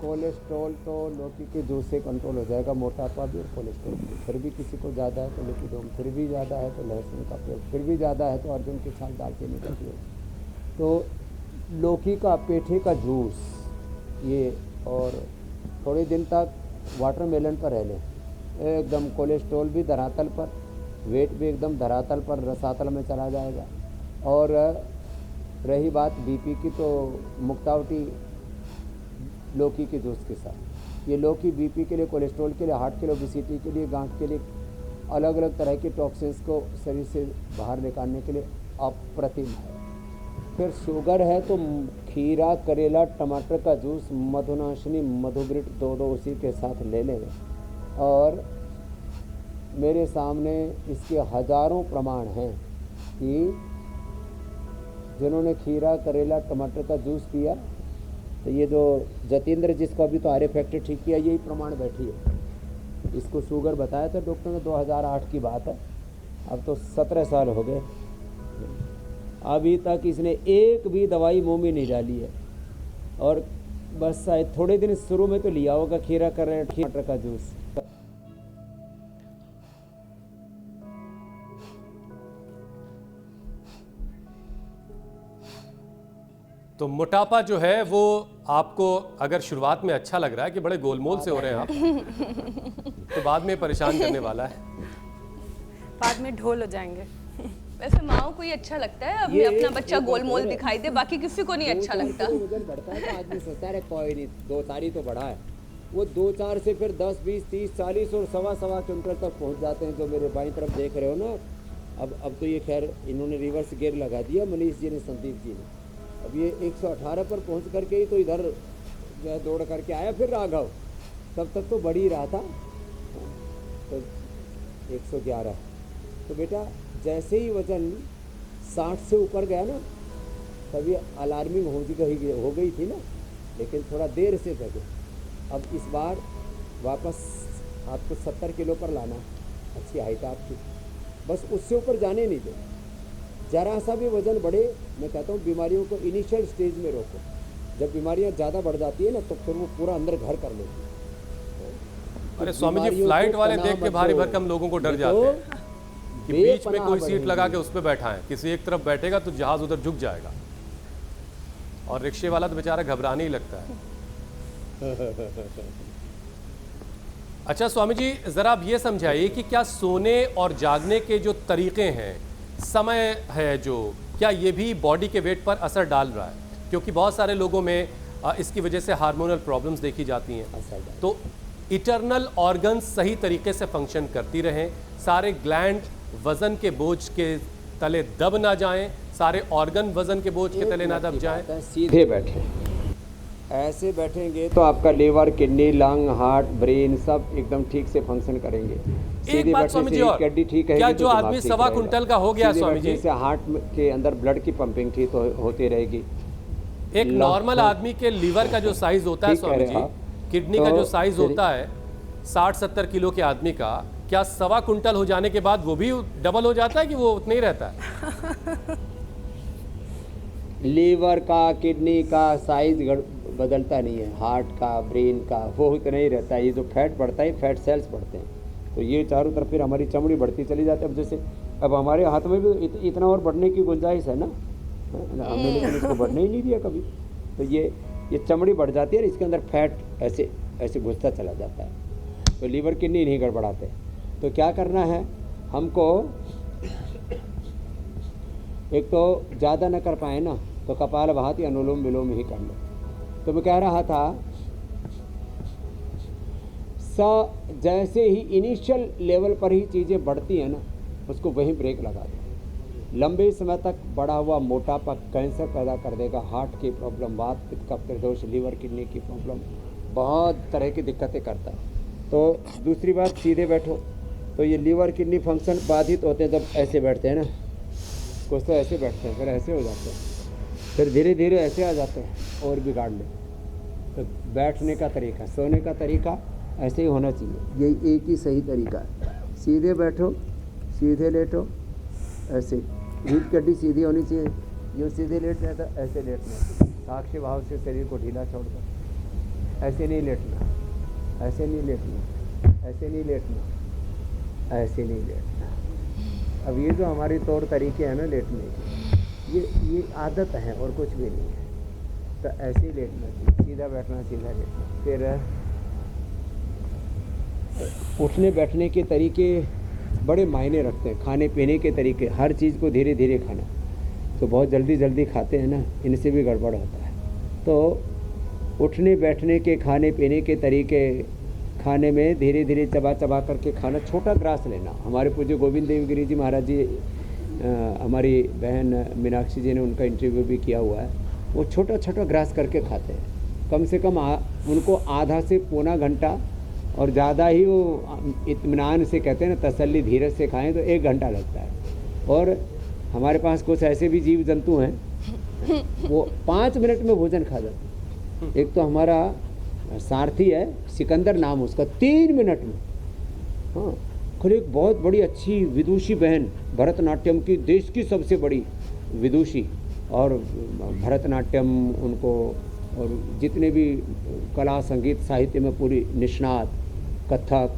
कोलेस्ट्रॉल तो लौकी के जूस से कंट्रोल हो जाएगा, मोटापा भी और कोलेस्ट्रॉल भी। फिर भी किसी को ज़्यादा है तो लिपिडोम, फिर भी ज़्यादा है तो लहसुन का प्रयोग, फिर भी ज़्यादा है तो अर्जुन के छाल डाल के का प्रयोग। तो लौकी का पेठे का जूस ये, और थोड़े दिन तक वाटरमेलन पर रह लें, एकदम कोलेस्ट्रॉल भी धरातल पर, वेट भी एकदम धरातल पर रसातल में चला जाएगा। और रही बात बीपी की, तो मुक्तावटी लौकी के जूस के साथ, ये लौकी बीपी के लिए, कोलेस्ट्रॉल के लिए, हार्ट के लिए, ओबेसिटी के लिए, गांठ के लिए, अलग अलग तरह के टॉक्सिन्स को शरीर से बाहर निकालने के लिए अप्रतिम है। फिर शुगर है तो खीरा, करेला, टमाटर का जूस, मधुनाशिनी, मधुग्रिट 2-2 उसी के साथ ले लें। और मेरे सामने इसके हजारों प्रमाण हैं कि जिन्होंने खीरा, करेला, टमाटर का जूस पिया, तो ये जो जतेंद्र जिसको अभी तो आर फैक्टर ठीक किया, यही प्रमाण बैठी है। इसको शुगर बताया था डॉक्टर ने, 2008 की बात है, अब तो 17 साल हो गए, अभी तक इसने एक भी दवाई मुंह में नहीं डाली है। और बस शायद थोड़े दिन शुरू में तो लिया होगा खीरा, करेला, टमाटर का जूस। तो मोटापा जो है वो आपको अगर शुरुआत में अच्छा लग रहा है कि बड़े गोलमोल से हो रहे हैं आप, तो बाद में परेशान करने वाला है, बाद में ढोल हो जाएंगे। वैसे माओ को ये अच्छा लगता है अब अपना बच्चा गोलमोल दिखाई दे, बाकी किसी को नहीं अच्छा लगता। वजन बढ़ता है तो आदमी सोचता है कोई नहीं, 2-4 ही तो बढ़ा है। वो 2-4 से फिर 10, 20, 30, 40 और 1.25 क्विंटल तक पहुंच जाते हैं। जो मेरे बाईं तरफ देख रहे हो ना, अब तो ये खैर इन्होंने रिवर्स गियर लगा दिया मनीष जी ने, संदीप जी ने। अब ये 118 पर पहुंच करके ही तो इधर जो है दौड़ करके आया। फिर राघव तब तक तो बढ़ ही रहा था, तो 111। तो बेटा जैसे ही वजन 60 से ऊपर गया ना, तभी अलार्मिंग हो गई थी ना, लेकिन थोड़ा देर से जगे। अब इस बार वापस आपको 70 किलो पर लाना, अच्छी हाइट आपकी, बस उससे ऊपर जाने नहीं दो। ज़रा सा भी वज़न बढ़े, मैं कहता हूँ बीमारियों को इनिशियल स्टेज में रोको। जब बीमारियाँ ज़्यादा बढ़ जाती है ना तो फिर वो पूरा अंदर घर कर लेती है। अरे स्वामी जी, फ्लाइट वाले देख के भारी भरकम लोगों को डर जाते हैं कि बीच में कोई सीट लगा के उस पर बैठा है, किसी एक तरफ बैठेगा तो जहाज उधर झुक जाएगा, और रिक्शे वाला तो बेचारा घबराने ही लगता है। अच्छा स्वामी जी, जरा आप ये समझाइए कि क्या सोने और जागने के जो तरीके हैं, समय है जो, क्या ये भी बॉडी के वेट पर असर डाल रहा है? क्योंकि बहुत सारे लोगों में इसकी वजह से हार्मोनल प्रॉब्लम्स देखी जाती हैं। तो इटर्नल ऑर्गन्स सही तरीके से फंक्शन करती रहें, सारे ग्लैंड वजन के बोझ के तले दब ना जाएं, सारे ऑर्गन वजन के बोझ के तले ना दब जाएं। सीधे बैठे, ऐसे बैठेंगे तो आपका liver, kidney, lung, heart, brain सब एकदम ठीक से फंक्शन करेंगे। एक बात स्वामी जी, और क्या जो आदमी 1.25 कुंटल का हो गया स्वामी जी, से हार्ट के अंदर ब्लड की पंपिंग ठीक होती रहेगी। एक नॉर्मल आदमी के लीवर का जो साइज होता है स्वामी जी, किडनी का जो साइज होता है 60-70 किलो के आदमी का, क्या 1.25 कुंटल हो जाने के बाद वो भी डबल हो जाता है कि वो उतना ही रहता है? लीवर का, किडनी का साइज बदलता नहीं है, हार्ट का, ब्रेन का, वो उतना ही रहता है। ये जो फैट बढ़ता है, फैट सेल्स बढ़ते हैं, तो ये चारों तरफ फिर हमारी चमड़ी बढ़ती चली जाती है। अब जैसे अब हमारे हाथ में भी इतना और बढ़ने की गुंजाइश है ना, हमने लेकिन इसको बढ़ने ही नहीं दिया कभी। तो ये चमड़ी बढ़ जाती है, इसके अंदर फैट ऐसे ऐसे घुसता चला जाता है। तो लीवर, किडनी नहीं गड़बड़ाते। तो क्या करना है हमको, एक तो ज़्यादा न कर पाए ना तो कपालभाति, अनुलोम विलोम ही कर लो। तो मैं कह रहा था जैसे ही इनिशियल लेवल पर ही चीज़ें बढ़ती हैं ना, उसको वहीं ब्रेक लगा दो। लंबे समय तक बढ़ा हुआ मोटापा कैंसर पैदा कर देगा, हार्ट की प्रॉब्लम, वात, पित्त, कफ, त्रिदोष, लीवर, किडनी की प्रॉब्लम, बहुत तरह की दिक्कतें करता है। तो दूसरी बात, सीधे बैठो। तो ये लीवर, किडनी फंक्शन बाधित होते हैं जब ऐसे बैठते हैं ना, कुछ तो ऐसे बैठते हैं, फिर ऐसे हो जाते हैं, फिर धीरे धीरे ऐसे आ जाते हैं और बिगाड़ ले। तो बैठने का तरीका, सोने का तरीका ऐसे ही होना चाहिए, यही एक ही सही तरीका है। सीधे बैठो, सीधे लेटो, ऐसे रीढ़ की हड्डी सीधी होनी चाहिए। जो सीधे लेटना था ऐसे लेटना, साक्षी भाव से शरीर को ढीला छोड़ दो। ऐसे नहीं लेटना, ऐसे नहीं लेटना, ऐसे नहीं लेटना, ऐसे नहीं लेटना। अब ये जो हमारी तौर तरीके हैं ना लेटने के, ये आदत है और कुछ भी नहीं है। तो ऐसे ही लेटना चाहिए, सीधा बैठना, सीधा लेटना। फिर उठने बैठने के तरीके बड़े मायने रखते हैं, खाने पीने के तरीके, हर चीज़ को धीरे धीरे खाना। तो बहुत जल्दी जल्दी खाते हैं ना, इनसे भी गड़बड़ होता है। तो उठने बैठने के, खाने पीने के तरीके, खाने में धीरे धीरे चबा चबा करके खाना, छोटा ग्रास लेना। हमारे पूज्य गोविंद देवगिरी जी महाराज जी, हमारी बहन मीनाक्षी जी ने उनका इंटरव्यू भी किया हुआ है, वो छोटा छोटा ग्रास करके खाते हैं। कम से कम उनको आधा से पौना घंटा, और ज़्यादा ही वो इत्मीनान से कहते हैं ना, तसल्ली धीरज से खाएं तो 1 घंटा लगता है। और हमारे पास कुछ ऐसे भी जीव जंतु हैं, वो 5 मिनट में भोजन खा जाते हैं। एक तो हमारा सारथी है, सिकंदर नाम उसका, 3 मिनट में। हाँ, खुद एक बहुत बड़ी अच्छी विदुषी बहन, भरतनाट्यम की देश की सबसे बड़ी विदुषी, और भरतनाट्यम उनको, और जितने भी कला, संगीत, साहित्य में पूरी निष्णात, कथक,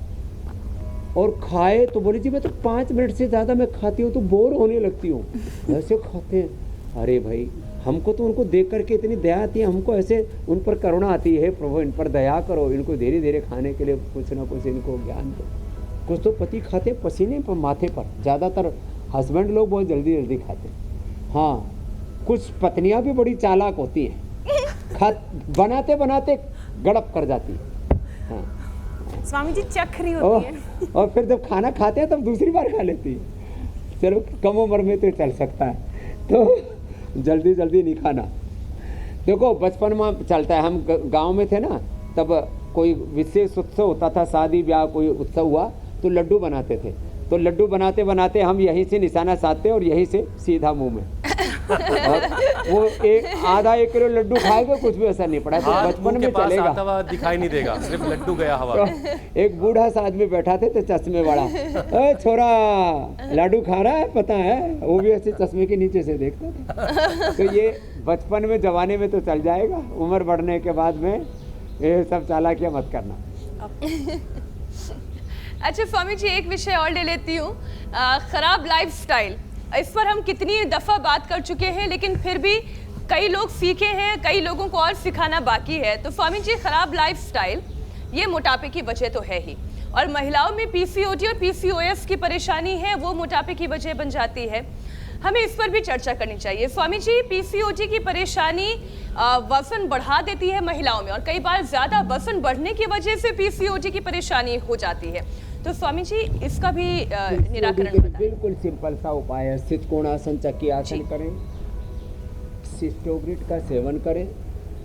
और खाए तो बोली जी मैं तो 5 मिनट से ज़्यादा मैं खाती हूँ तो बोर होने लगती हूँ। ऐसे खाते हैं। अरे भाई, हमको तो उनको देख करके इतनी दया आती है, हमको ऐसे उन पर करुणा आती है, प्रभु इन पर दया करो, इनको धीरे धीरे खाने के लिए कुछ ना कुछ इनको ज्ञान दो। कुछ तो पति खाते पसीने पर, माथे पर, ज़्यादातर हस्बैंड लोग बहुत जल्दी जल्दी खाते हैं। हाँ, कुछ पत्नियाँ भी बड़ी चालाक होती हैं, बनाते बनाते गड़प कर जाती है। हाँ, स्वामी जी चखरी होती है। और फिर जब खाना खाते हैं तब दूसरी बार खा लेती है। चलो कम उम्र में तो चल सकता है, तो जल्दी जल्दी नहीं खाना। देखो बचपन में चलता है, हम गांव में थे ना, तब कोई विशेष उत्सव होता था, शादी ब्याह कोई उत्सव हुआ तो लड्डू बनाते थे। तो लड्डू बनाते बनाते हम यहीं से निशाना साधते और यहीं से सीधा मुंह में। और वो आधा 1 किलो लड्डू खाएगा कुछ भी असर नहीं पड़ा, तो हाथ बचपन मुंह के में पास चलेगा। आता हुआ दिखाई नहीं देगा, सिर्फ लड्डू गया हवा में। तो एक बूढ़ा सा आदमी बैठा थे तो चश्मे वाला, अरे छोरा लड्डू खा रहा है पता है, वो भी ऐसे चश्मे के नीचे से देखता था। तो ये बचपन में जवानी में तो चल जाएगा, उम्र बढ़ने के बाद में ये सब चालाकियां मत करना। अच्छा स्वामी जी, एक विषय और ले लेती हूँ, खराब लाइफस्टाइल। इस पर हम कितनी दफ़ा बात कर चुके हैं, लेकिन फिर भी कई लोग सीखे हैं, कई लोगों को और सिखाना बाकी है। तो स्वामी जी, खराब लाइफस्टाइल ये मोटापे की वजह तो है ही, और महिलाओं में पीसीओडी और पीसीओएस की परेशानी है, वो मोटापे की वजह बन जाती है। हमें इस पर भी चर्चा करनी चाहिए। स्वामी जी, पीसीओडी की परेशानी वजन बढ़ा देती है महिलाओं में, और कई बार ज़्यादा वजन बढ़ने की वजह से पीसीओडी की परेशानी हो जाती है। तो स्वामी जी, इसका भी निराकरण बताएं। बिल्कुल सिंपल सा उपाय है, स्थित कोणासन चक्की आसन करें, सिस्टोग्रिड का सेवन करें,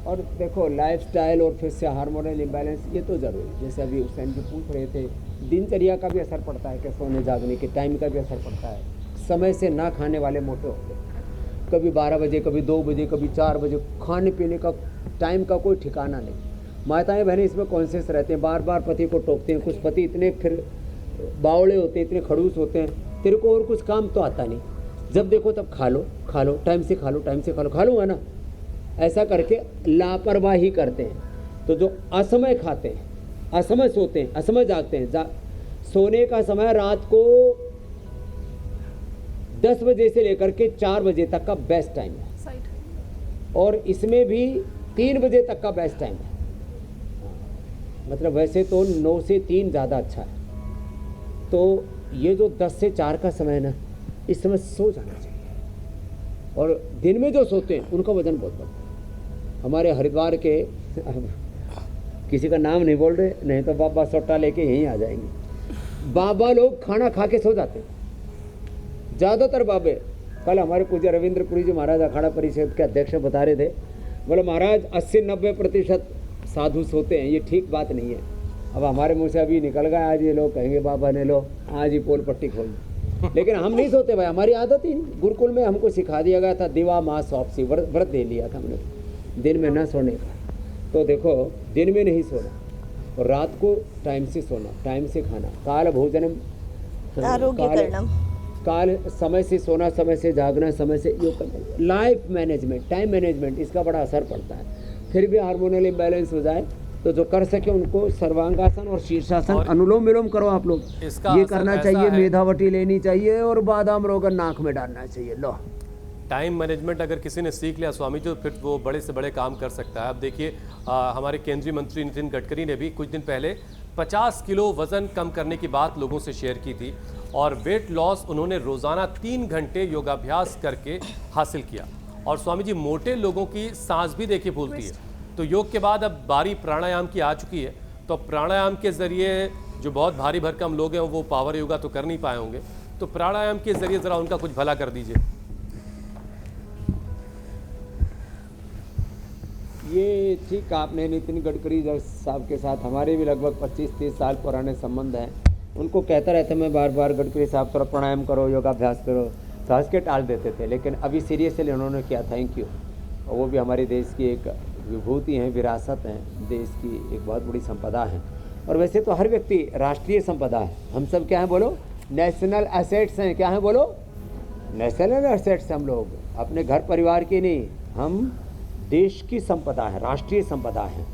और देखो लाइफस्टाइल और फिर से हार्मोनल इम्बैलेंस ये तो जरूरी, जैसे अभी हुसैन जी पूछ रहे थे, दिनचर्या का भी असर पड़ता है कि सोने जागने के टाइम का भी असर पड़ता है। समय से ना खाने वाले मोटे होते हैं, कभी 12 बजे, कभी 2 बजे, कभी 4 बजे, खाने पीने का टाइम का कोई ठिकाना नहीं। माताएं बहनें इसमें कॉन्शियस रहते हैं, बार बार पति को टोकते हैं। कुछ पति इतने फिर बावड़े होते हैं, इतने खड़ूस होते हैं, तेरे को और कुछ काम तो आता नहीं, जब देखो तब खा लो, टाइम से खा लो, टाइम से खा लो है ना, ऐसा करके लापरवाही करते हैं। तो जो असमय खाते हैं, असमय सोते हैं, असमय जागते हैं, सोने का समय रात को 10 बजे से लेकर के 4 बजे तक का बेस्ट टाइम है, और इसमें भी 3 बजे तक का बेस्ट टाइम है। मतलब वैसे तो 9 से 3 ज़्यादा अच्छा है। तो ये जो 10 से 4 का समय है ना, इस समय सो जाना चाहिए, और दिन में जो सोते हैं उनका वजन बहुत बढ़ता है। हमारे हरिद्वार के किसी का नाम नहीं बोल रहे, नहीं तो बाबा सोटा लेके यहीं आ जाएंगे। बाबा लोग खाना खा के सो जाते हैं, ज़्यादातर बाबे। कल हमारे पूज्य रविंद्रपुरी जी महाराज अखाड़ा परिषद के अध्यक्ष बता रहे थे, बोले महाराज 80-90% साधु सोते हैं, ये ठीक बात नहीं है। अब हमारे मुंह से अभी निकल गया, आज ये लोग कहेंगे बाबा ने लो आज ही पोल पट्टी खोल दी। लेकिन हम नहीं सोते भाई, हमारी आदत ही नहीं। गुरुकुल में हमको सिखा दिया गया था, दिवा माँ सौंपसी, व्रत दे लिया था हमने दिन में ना सोने का। तो देखो दिन में नहीं सोना, और रात को टाइम से सोना, टाइम से खाना, काल भोजनम आरोग्यकरणम, काल समय से सोना, समय से जागना, समय से योग करना, लाइफ मैनेजमेंट, टाइम मैनेजमेंट, इसका बड़ा असर पड़ता है। फिर भी हार्मोनल इम्बैलेंस हो जाए तो जो कर सके उनको सर्वांगासन और शीर्षासन, अनुलोम विलोम करो आप लोग, ये करना चाहिए। मेधावटी लेनी चाहिए और बादाम रोगन नाक में डालना चाहिए। लो, टाइम मैनेजमेंट अगर किसी ने सीख लिया स्वामी जी, तो फिर वो बड़े से बड़े काम कर सकता है। अब देखिए हमारे केंद्रीय मंत्री नितिन गडकरी ने भी कुछ दिन पहले 50 किलो वजन कम करने की बात लोगों से शेयर की थी, और वेट लॉस उन्होंने रोजाना 3 घंटे योगाभ्यास करके हासिल किया। और स्वामी जी, मोटे लोगों की सांस भी देखिए फूलती है, तो योग के बाद अब बारी प्राणायाम की आ चुकी है। तो प्राणायाम के जरिए जो बहुत भारी भरकम लोग हैं वो पावर योगा तो कर नहीं पाए होंगे, तो प्राणायाम के जरिए जरा उनका कुछ भला कर दीजिए। ये ठीक आपने, नितिन गडकरी साहब के साथ हमारे भी लगभग 25-30 साल पुराने संबंध हैं। उनको कहता रहता मैं बार बार, गडकरी साहब थोड़ा प्राणायाम करो, योगाभ्यास करो, तो हंस के टाल देते थे। लेकिन अभी सीरियसली उन्होंने किया, थैंक यू। और वो भी हमारे देश की एक विभूति हैं, विरासत हैं, देश की एक बहुत बड़ी संपदा है। और वैसे तो हर व्यक्ति राष्ट्रीय संपदा है। हम सब क्या हैं बोलो, नेशनल एसेट्स हैं। क्या हैं बोलो, नेशनल एसेट्स। हम लोग अपने घर परिवार के नहीं, हम देश की संपदा है, राष्ट्रीय संपदा है।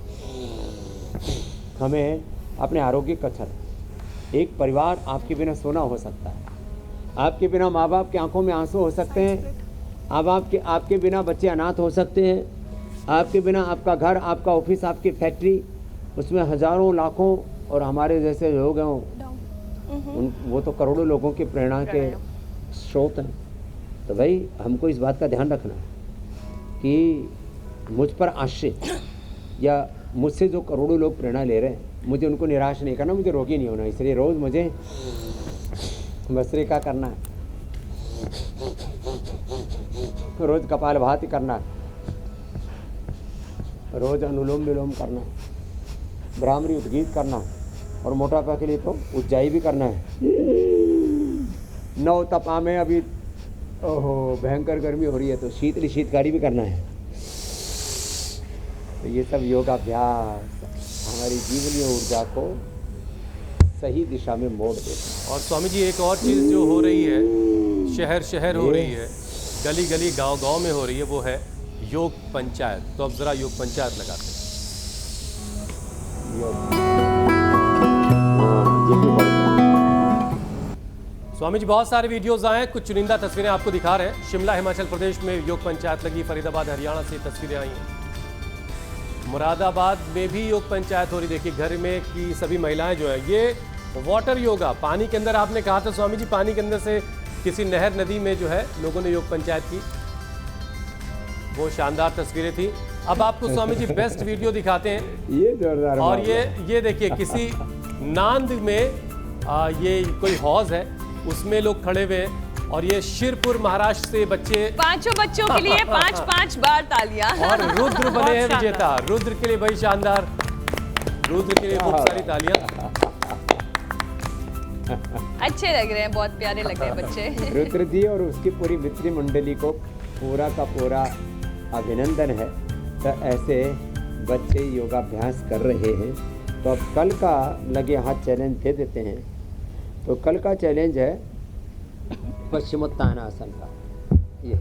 हमें अपने आरोग्य का ख्याल, एक परिवार आपके बिना सोना हो सकता है, आपके बिना माँ बाप की आंखों में आंसू हो सकते हैं, आपके बिना बच्चे अनाथ हो सकते हैं, आपके बिना आपका घर, आपका ऑफिस, आपकी फैक्ट्री, उसमें हजारों लाखों और हमारे जैसे लोग हैं, वो तो करोड़ों लोगों की प्रेरणा के स्रोत हैं। तो भाई हमको इस बात का ध्यान रखना है कि मुझ पर आश्रित या मुझसे जो करोड़ों लोग प्रेरणा ले रहे हैं, मुझे उनको निराश नहीं करना, मुझे रोगी नहीं होना। इसलिए रोज़ मुझे भस्त्रिका करना है, रोज़ कपालभाति करना है, रोज़ अनुलोम विलोम करना है, भ्रामरी उद्गीत करना है, और मोटापा के लिए तो उज्जाई भी करना है। 9 तपा में अभी ओहो भयंकर गर्मी हो रही है तो शीतकारी भी करना है। तो ये सब योगाभ्यास हमारी जीवनीय ऊर्जा को सही दिशा में मोड़ देता है। और स्वामी जी एक और चीज़ जो हो रही है, शहर शहर हो रही है, गली गली गांव गांव में हो रही है, वो है योग पंचायत। तो अब जरा योग पंचायत लगाते हैं। स्वामी जी बहुत सारे वीडियोस आए हैं, कुछ चुनिंदा तस्वीरें आपको दिखा रहे हैं। शिमला हिमाचल प्रदेश में योग पंचायत लगी, फरीदाबाद हरियाणा से तस्वीरें आई हैं, मुरादाबाद में भी योग पंचायत हो रही। देखिए घर में की सभी महिलाएं जो है, ये वाटर योगा, पानी के अंदर, आपने कहा था स्वामी जी पानी के अंदर से किसी नहर नदी में जो है लोगों ने योग पंचायत की, वो शानदार तस्वीरें थी। अब आपको स्वामी जी बेस्ट वीडियो दिखाते हैं, ये जोरदार। और ये देखिए किसी नांद में ये कोई हौज है, उसमें लोग खड़े हुए हैं, और ये शिरपुर महाराष्ट्र से बच्चे, पांचों बच्चों के लिए 5-5 बार तालियां। और रुद्र बने हैं विजेता। रुद्र के लिए भाई शानदार, रुद्र के लिए खूब सारी तालियां। अच्छे लग रहे हैं, बहुत प्यारे लग रहे हैं बच्चे। रुद्र जी और उसकी पूरी मित्र मंडली को पूरा का पूरा अभिनंदन है। तो ऐसे बच्चे योगाभ्यास कर रहे हैं। तो अब कल का लगे हाथ चैलेंज दे देते हैं। तो कल का चैलेंज है पश्चिमोत्तानासन का। ये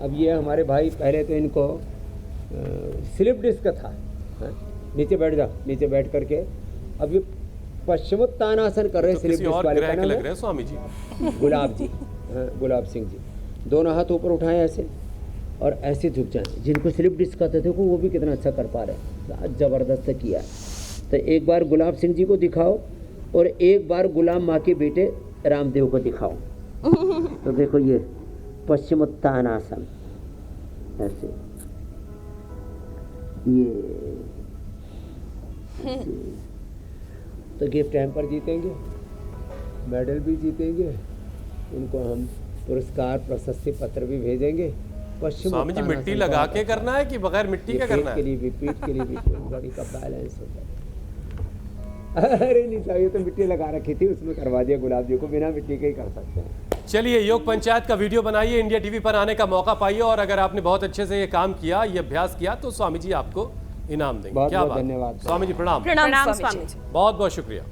अब ये हमारे भाई पहले तो इनको स्लिप डिस्क था, नीचे बैठ जाओ, नीचे बैठ करके अब ये पश्चिमोत्तानासन कर रहे हैं। स्लिप डिस्क वाले का नाम लग रहे हैं स्वामी जी, गुलाब जी, गुलाब सिंह जी। दोनों हाथ ऊपर उठाएं ऐसे और ऐसे झुक जाएं। जिनको स्लिप डिस्क का था देखो वो भी कितना अच्छा कर पा रहे हैं, ज़बरदस्त किया। तो एक बार गुलाब सिंह जी को दिखाओ और एक बार गुलाम माँ के बेटे रामदेव को दिखाओ। तो देखो ये पश्चिमोत्तानासन ऐसे, ये तो गिफ्ट हैम्पर जीतेंगे, मेडल भी जीतेंगे, उनको हम पुरस्कार प्रशस्ति पत्र भी भेजेंगे। स्वामी जी मिट्टी लगा के करना है कि बगैर मिट्टी का करना है? के लिए भी, पीठ के लिए भी, बॉडी का बैलेंस होता है। अरे नहीं साहब, ये तो मिट्टी लगा रखी थी, उसमें करवा दिया। गुलाब जी को बिना मिट्टी के ही कर सकते हैं। चलिए योग पंचायत का वीडियो बनाइए, इंडिया टीवी पर आने का मौका पाइए, और अगर आपने बहुत अच्छे से ये काम किया, ये अभ्यास किया, तो स्वामी जी आपको इनाम देंगे। बहुत क्या बहुत बात, धन्यवाद स्वामी जी प्रणाम। प्रणाम प्रणाम स्वामी जी। स्वामी जी। बहुत बहुत शुक्रिया।